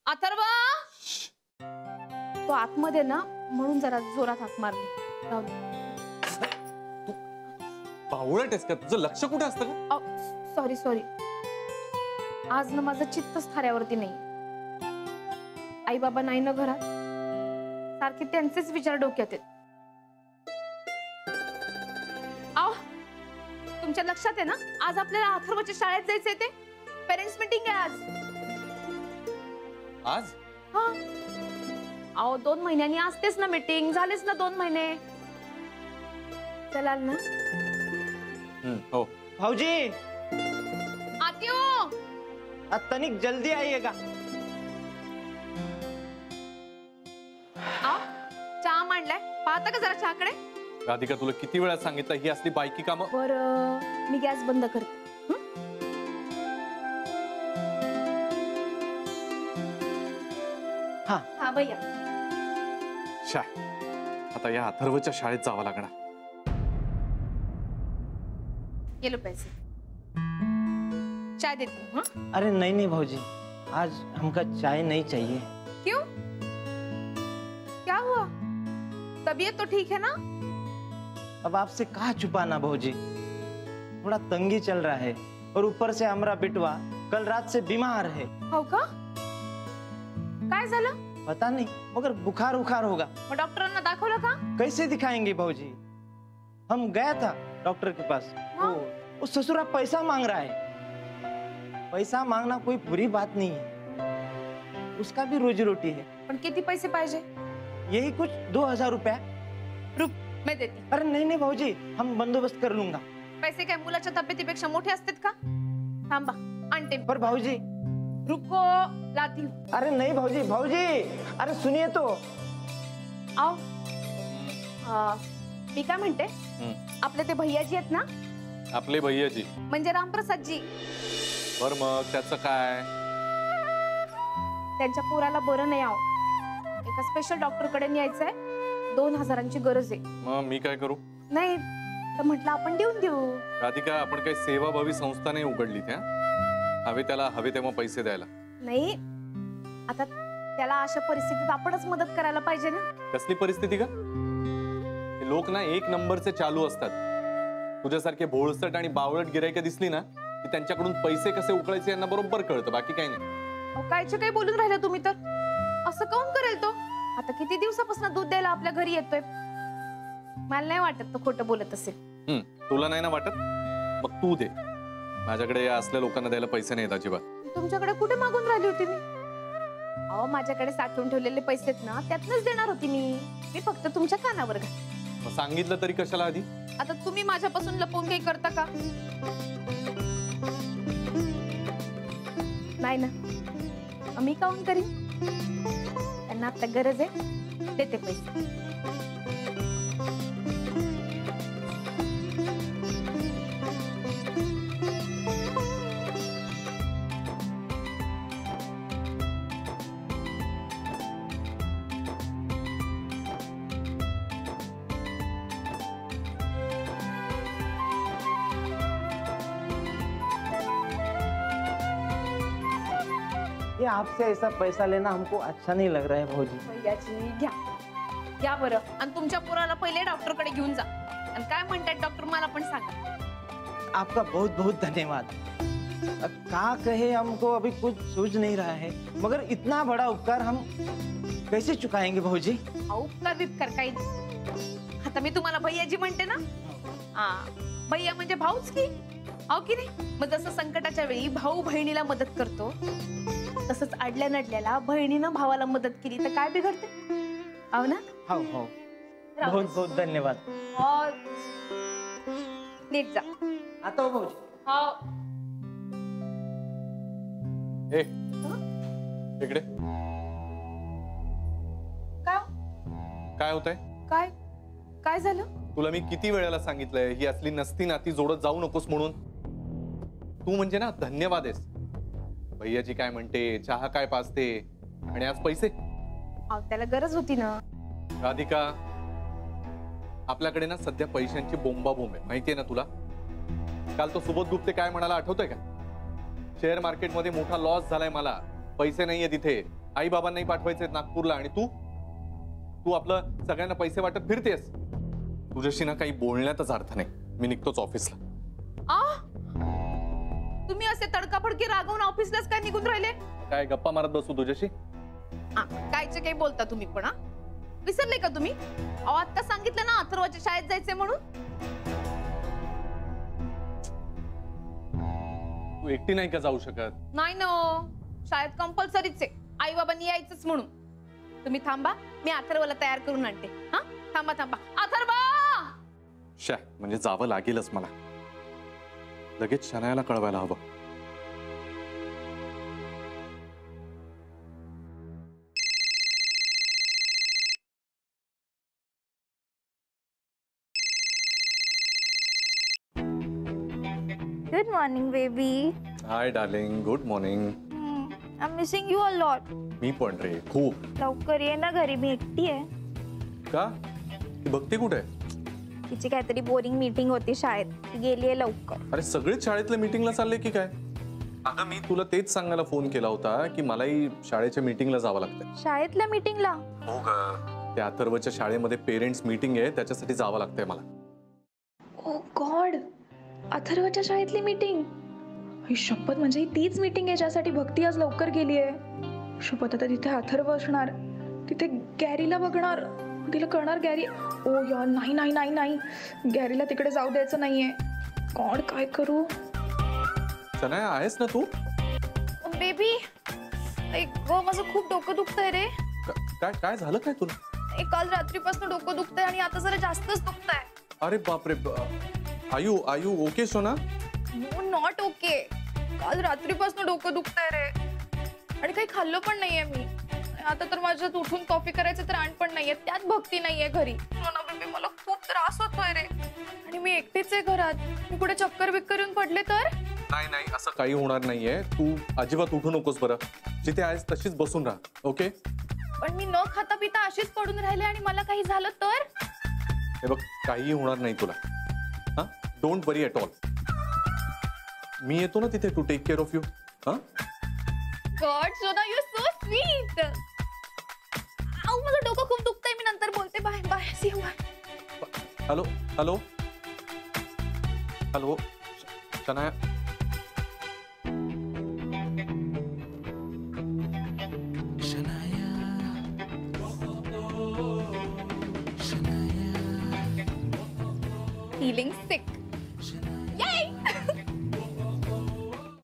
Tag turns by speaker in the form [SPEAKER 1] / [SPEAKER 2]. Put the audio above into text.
[SPEAKER 1] अथर्व, तो आतमध्ये ना म्हणून जरा जोरात हाक मारली. जाऊ दे.
[SPEAKER 2] बावळट आहेस का? तुझं लक्ष कुठे असतं का?
[SPEAKER 1] सॉरी सॉरी, आज ना माझं चित्तच थाऱ्यावरती नाही. आई बाबा नाही ना घरात, सारखे त्यांचेच विचार डोक्यात आहेत. आओ, तुमच्या लक्षात आहे ना आज आपल्याला अथर्वच्या शाळेत जायचंय. ते पेरेंट्स मीटिंग आहे आज.
[SPEAKER 2] आज?
[SPEAKER 1] हा. आओ 2 महिन्यांनी असतेच ना मीटिंग. झालेच ना 2 महिने. चलाल ना?
[SPEAKER 2] हो.
[SPEAKER 3] भाऊजी,
[SPEAKER 1] आती हो.
[SPEAKER 3] तनिक जल्दी आइएगा.
[SPEAKER 1] आओ, चहा मांडलाय, पाहता का जरा चहाकडे?
[SPEAKER 2] राधिका, तुला किती वेळा सांगितलं ही असली बायकी कामं?
[SPEAKER 1] बरं, मी गॅस बंद करते. हा भैया.
[SPEAKER 2] आता या अथर्वच्या शाळेत जावं लागणार.
[SPEAKER 1] ये लो पैसे, चाय देती हूँ. हाँ?
[SPEAKER 3] अरे नहीं नहीं भाऊजी, आज हमका चाय नहीं चाहिए.
[SPEAKER 1] क्यों? क्या हुआ? तबीयत तो ठीक है ना?
[SPEAKER 3] अब आपसे कहाँ छुपाना भाऊजी, थोड़ा तंगी चल रहा है और ऊपर से हमारा बिटवा कल रात से बीमार है.
[SPEAKER 1] हो का? काय झालं?
[SPEAKER 3] पता नहीं, मगर बुखार उखार होगा.
[SPEAKER 1] मग डॉक्टरांना दाखवलं का?
[SPEAKER 3] कैसे दिखाएंगे भाऊजी? हम गया था डॉक्टर के पास.
[SPEAKER 1] हाँ?
[SPEAKER 3] वो ससुरा पैसा मांग रहा है. पैसा मांगना कोई बुरी बात नहीं है, उसका भी रोजी रोटी है.
[SPEAKER 1] पण किती पैसे पाहिजे?
[SPEAKER 3] यही कुछ 2000 रुपया.
[SPEAKER 1] रुक, मैं देती.
[SPEAKER 3] अरे नहीं नहीं भाऊजी, हम बंदोबस्त कर लूंगा.
[SPEAKER 1] पैसे काय मुलाच्या तब्येतीपेक्षा मोठे असतात का? थांबा, आणते.
[SPEAKER 3] पर भाऊजी.
[SPEAKER 1] रुको, लाती हूँ.
[SPEAKER 3] अरे नहीं भाऊजी, भाऊजी, अरे सुनिए तो.
[SPEAKER 1] आओ. मी काय म्हणते, आपले ते भैयाजी आहेत ना,
[SPEAKER 2] आपले भैयाजी
[SPEAKER 1] म्हणजे रामप्रसादजी,
[SPEAKER 2] बर मग त्याचं काय?
[SPEAKER 1] त्यांच्या पोराला बरं नाही. आहो, एका स्पेशल डॉक्टर कडे न्यायचंय. 2000ची गरज आहे.
[SPEAKER 2] मग मी काय करू?
[SPEAKER 1] नाही तर म्हटलं आपण देऊन देऊ.
[SPEAKER 2] राधिका, आपण काही सेवाभावी संस्था नाही उघडली त्या. हवे त्याला हवे तेव्हा पैसे द्यायला.
[SPEAKER 1] नाही, आता त्याला अशा परिस्थितीत आपणच मदत करायला पाहिजे ना.
[SPEAKER 2] कसली परिस्थिती का? हे लोक ना 1 नंबरचे चालू असतात. तुझ्यासारखे भोळसट आणि बावळट गिरायक दिसली ना की त्यांच्याकडून पैसे कसे उकळायचे यांना बरोबर कळतं, बाकी काही नाही.
[SPEAKER 1] कायचे काही बोलून राहिला तुम्ही तर. असं काऊन करेल तो? आता किती दिवसापासून दूध द्यायला आपल्या घरी येतोय. मला नाही वाटत तो खोटं बोलत असेल.
[SPEAKER 2] तुला नाही ना वाटत? मग तू दे. माझ्याकडे या असल्या लोकांना द्यायला पैसे नाहीत अजिबात.
[SPEAKER 1] तुमच्याकडे कुठे मागून राहिली होती मी? अहो, माझ्याकडे साठवून ठेवलेले पैसे आहेत ना, त्यातनच देणार होती मी फक्त तुमच्या कानावर घाल.
[SPEAKER 2] मग सांगितलं तरी कशाला आधी?
[SPEAKER 1] आता तुम्ही माझ्यापासून लपवून काही करता का? नाही ना, मी काऊन करीन? त्यांना आता गरज आहे, देते पैसे.
[SPEAKER 3] ये आपसे ऐसा पैसा लेना हमको अच्छा नहीं लग रहा है भाऊजी.
[SPEAKER 1] भैयाजी घ्या, घ्या बरं. आणि तुमच्या पोराला पहिले डॉक्टरकडे घेऊन जा. आणि काय म्हणतात डॉक्टर मला पण सांगा.
[SPEAKER 3] आपका बहुत बहुत धन्यवाद. क्या कहे, हमको अभी कुछ सूझ नहीं रहा है, मगर इतना बड़ा उपकार हम कैसे चुकाएंगे भाऊजी?
[SPEAKER 1] उपकार बिपकार काही नाही. आता मी तुम्हाला भैयाजी म्हणते ना, भैया म्हणजे भाऊच की, अहो की नाही? मग जसं संकटाच्या वेळी भाऊ बहिणीला मदत करतो, तसंच अडल्या नडल्याला बहिणीनं भावाला मदत केली तर काय बिघडते? अहो ना?
[SPEAKER 3] हो हो, बहुत बहुत धन्यवाद.
[SPEAKER 1] नीट जा.
[SPEAKER 3] आता हो भाऊजी.
[SPEAKER 1] हो.
[SPEAKER 2] ए, इकडे.
[SPEAKER 1] काय?
[SPEAKER 2] काय होतंय?
[SPEAKER 1] काय काय झालं?
[SPEAKER 2] तुला मी किती वेळेला सांगितलंय ही असली नसती नाती जोडत जाऊ नकोस म्हणून. तू म्हणजे ना धन्यवाद आहेस. भैयाजी काय म्हणते, चहा काय पाजते, आणि आज पैसे.
[SPEAKER 1] त्याला गरज होती ना.
[SPEAKER 2] राधिका, आपल्याकडे ना सध्या पैशांची बोंबाबोंब आहे, माहितीये ना तुला? काल तो सुबोध गुप्ते काय म्हणाला आठवतंय का? शेअर मार्केटमध्ये मोठा लॉस झालाय मला, पैसे नाहीये तिथे, आई बाबांनाही पाठवायचे नागपूरला आणि तू तू आपलं सगळ्यांना पैसे वाटत फिरतेस. तुझ्याशी ना काही बोलण्यातच अर्थ नाही. मी निघतोच ऑफिसला.
[SPEAKER 1] तुम्ही असे तडकाफडकी रागवून ऑफिसलाच काय निघून राहिले?
[SPEAKER 2] काय गप्पा मारत बसू तुझ्याशी?
[SPEAKER 1] कायचे काही बोलता तुम्ही पण? विसरले का तुम्ही? आता सांगितलं ना अथर्वच्या शाळेत जायचंय म्हणून.
[SPEAKER 2] तू एकटी नाही का जाऊ शकत?
[SPEAKER 1] नाही ना, शाळेत कंपल्सरीच आहे. आई बाबांनी यायचंच म्हणून. तुम्ही थांबा, मी अथर्वला तयार करून आणते. हा थांबा थांबा. अथर्व!
[SPEAKER 2] म्हणजे जावं लागेलच मला. लगेच शनायाला कळवायला हवं.
[SPEAKER 4] Good morning, baby.
[SPEAKER 2] Hi darling, good morning.
[SPEAKER 4] I'm missing you a lot.
[SPEAKER 2] मी पण रे, खूप.
[SPEAKER 4] लवकर ये ना घरी, मी एकटी आहे.
[SPEAKER 2] का? ती भक्ती कुठे आहे?
[SPEAKER 4] तिची काहीतरी बोरिंग मीटिंग होती शाळेत, ती गेलीये लवकर.
[SPEAKER 2] अरे सगळेच शाळेतल्या मीटिंगला चालले की काय? अगं मी तुला तेच सांगायला फोन केला होता की मलाही शाळेच्या मीटिंगला जावं लागतंय.
[SPEAKER 4] शाळेतल्या मीटिंगला?
[SPEAKER 2] हो ग, त्या अथर्वच्या शाळेमध्ये पेरेंट्स मीटिंग आहे, त्याच्यासाठी जावं लागतंय मला.
[SPEAKER 5] ओ गॉड, अथर्वच्या शाळेतली मीटिंग. ही शपथ, म्हणजे ही तीच मीटिंग आहे ज्यासाठी भक्ती आज लवकर गेली आहे. शपथ, आता तिथे अथर्व असणार, तिथे गॅरीला बघणार, तिला कळणार गॅरी. ओ यार, नाही नाही नाही नाही, गॅरीला तिकडे जाऊ द्यायचं नाहीये. गॉड, काय करू?
[SPEAKER 2] शनाया आहेस ना तू?
[SPEAKER 4] बेबी, माझं खूप डोकं दुखतंय रे.
[SPEAKER 2] काय काय झालं काय तुला?
[SPEAKER 4] काल रात्रीपासून डोकं दुखतंय आणि आता जरा जास्तच दुखतंय.
[SPEAKER 2] अरे बापरे, आयु ओके सोना?
[SPEAKER 4] No, not okay. काल रात्रीपासून डोकं दुखतंय रे, आणि काही खाल्लं पण नाहीये मी. आता तर माझ्यात उठून कॉफी करायचं तर आण पण नाहीये, त्यात भक्ती नाहीये घरी. बेबी, मला खूप त्रास होतोय रे, आणि मी एकटीच आहे घरात. मी कुठे चक्कर बिक्कर येऊन पडले तर?
[SPEAKER 2] नाही असं काही होणार नाहीये. तू अजिबात उठू नकोस बरं. जिथे आहेस तशीच बसून राहा, ओके?
[SPEAKER 4] पण मी न खाता पिता अशीच पडून राहिले आणि मला काही झालं तर?
[SPEAKER 2] हे बघ, काही होणार नाही तुला. हा, डोंट वरी एट ऑल. मी येतो ना तिथे to take care of you. हा,
[SPEAKER 4] गॉड, सोना, यू सो स्वीट. माझं डोकं खूप दुखतंय, मी नंतर बोलते. Bye bye, see you.
[SPEAKER 2] Hello hello hello, Shanaya.
[SPEAKER 4] Feeling six.